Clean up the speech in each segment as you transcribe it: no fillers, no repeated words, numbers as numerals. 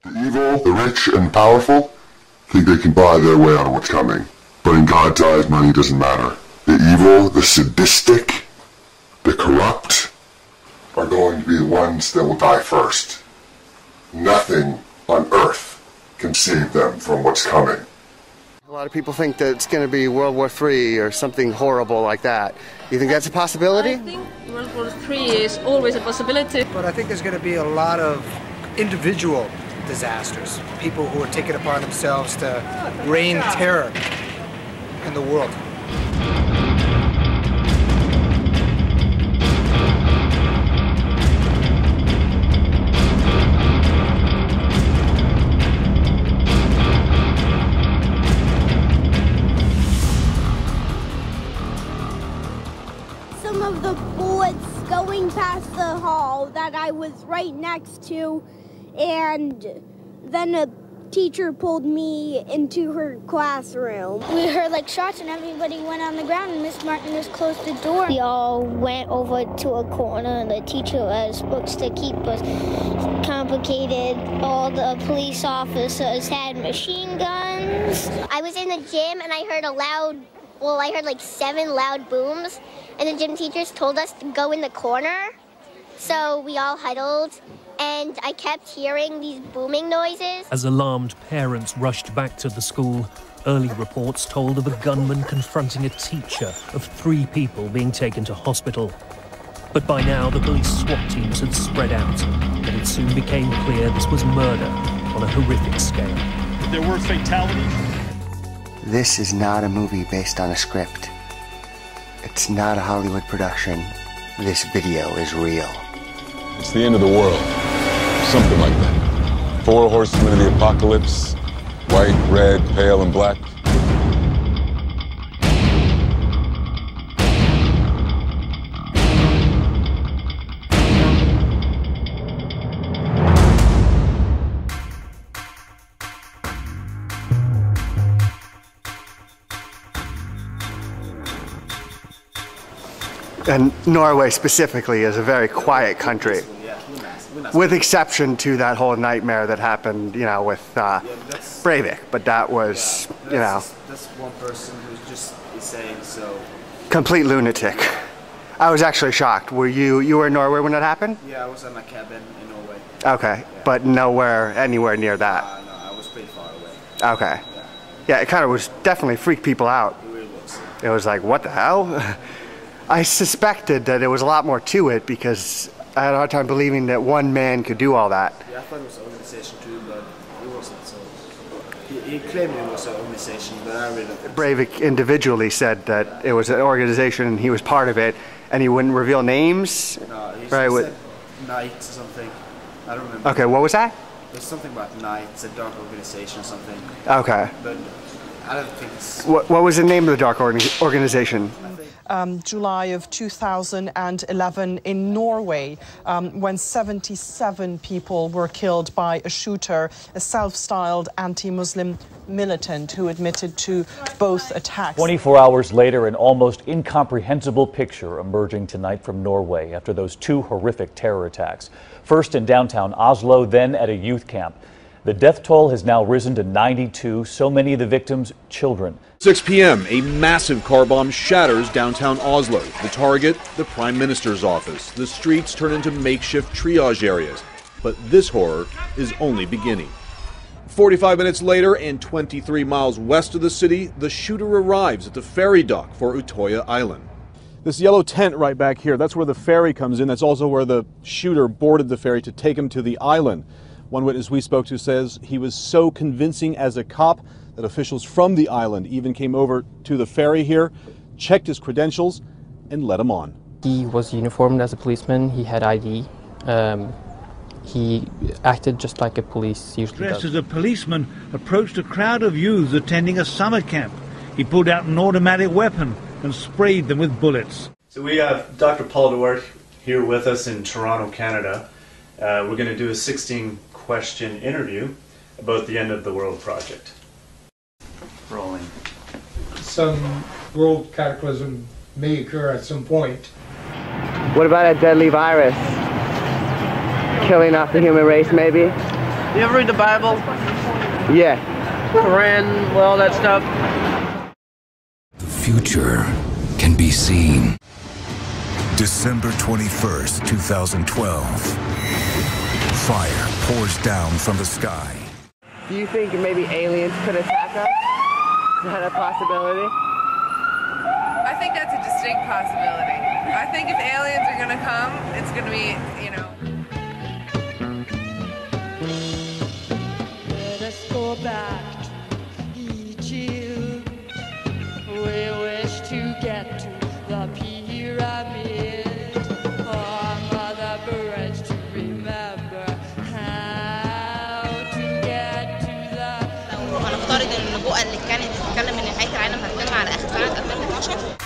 The evil, the rich and powerful think they can buy their way out of what's coming. But in God's eyes, money doesn't matter. The evil, the sadistic, the corrupt are going to be the ones that will die first. Nothing on earth can save them from what's coming. A lot of people think that it's going to be World War III or something horrible like that. You think that's a possibility? I think World War III is always a possibility. But I think there's going to be a lot of individual disasters. People who are taking it upon themselves to reign terror in the world. Some of the bullets going past the hall that I was right next to, and then a teacher pulled me into her classroom. We heard like shots and everybody went on the ground and Miss Martin just closed the door. We all went over to a corner and the teacher was supposed to keep us complicated. All the police officers had machine guns. I was in the gym and I heard I heard like 7 loud booms, and the gym teachers told us to go in the corner. So we all huddled, and I kept hearing these booming noises. As alarmed parents rushed back to the school, early reports told of a gunman confronting a teacher, of 3 people being taken to hospital. But by now, the police SWAT teams had spread out, and it soon became clear this was murder on a horrific scale. There were fatalities. This is not a movie based on a script. It's not a Hollywood production. This video is real. It's the end of the world. Something like that. 4 horsemen of the apocalypse. White, red, pale, and black. And Norway specifically is a very quiet country, with exception to that whole nightmare that happened, you know, with Breivik. But that was, you know, that's one person who's just insane. So complete lunatic. I was actually shocked. Were you were in Norway when it happened? Yeah, I was in my cabin in Norway. Okay, yeah. But anywhere near that. No, I was pretty far away. Okay. Yeah, it kind of was definitely freaked people out. It really was. It was like, what the hell? I suspected that there was a lot more to it because I had a hard time believing that one man could do all that. Yeah, I thought it was an organization too, but it wasn't. So he claimed it was an organization, but I really don't think Breivik individually said that it was an organization and he was part of it, and he wouldn't reveal names. No, he right? said Knights or something. I don't remember. Okay, what was that? There's something about Knights, a dark organization or something. Okay. But I don't think it's... What was the name of the dark organization? July of 2011 in Norway, when 77 people were killed by a shooter, a self-styled anti-Muslim militant who admitted to both attacks. 24 hours later, an almost incomprehensible picture emerging tonight from Norway after those 2 horrific terror attacks. First in downtown Oslo, then at a youth camp. The death toll has now risen to 92, so many of the victims children. 6 p.m., a massive car bomb shatters downtown Oslo. The target, the Prime Minister's office. The streets turn into makeshift triage areas. But this horror is only beginning. 45 minutes later, and 23 miles west of the city, the shooter arrives at the ferry dock for Utoya Island. This yellow tent right back here, that's where the ferry comes in. That's also where the shooter boarded the ferry to take him to the island. One witness we spoke to says he was so convincing as a cop that officials from the island even came over to the ferry here, checked his credentials, and let him on. He was uniformed as a policeman. He had ID. He acted just like a police usually does. Dressed as a policeman, approached a crowd of youths attending a summer camp. He pulled out an automatic weapon and sprayed them with bullets. So we have Dr. Paltrow here with us in Toronto, Canada. We're going to do a 16-question interview about the End of the World project. Rolling. Some world cataclysm may occur at some point. What about a deadly virus? Killing off the human race, maybe? You ever read the Bible? Yeah. Quran, all that stuff? The future can be seen. December 21st, 2012. Fire pours down from the sky. Do you think maybe aliens could attack us? Is that a possibility? I think that's a distinct possibility. I think if aliens are gonna come, it's gonna be, you know. Let us go back to Egypt. We wish to get to the pyramid. Our mother bridge to remember how to get to the. لو هنفترض ان النبوءة اللي كانت بتتكلم ان نهاية العالم هتتم على آخر سنة 2012.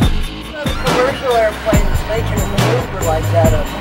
Commercial airplanes, they can maneuver like that.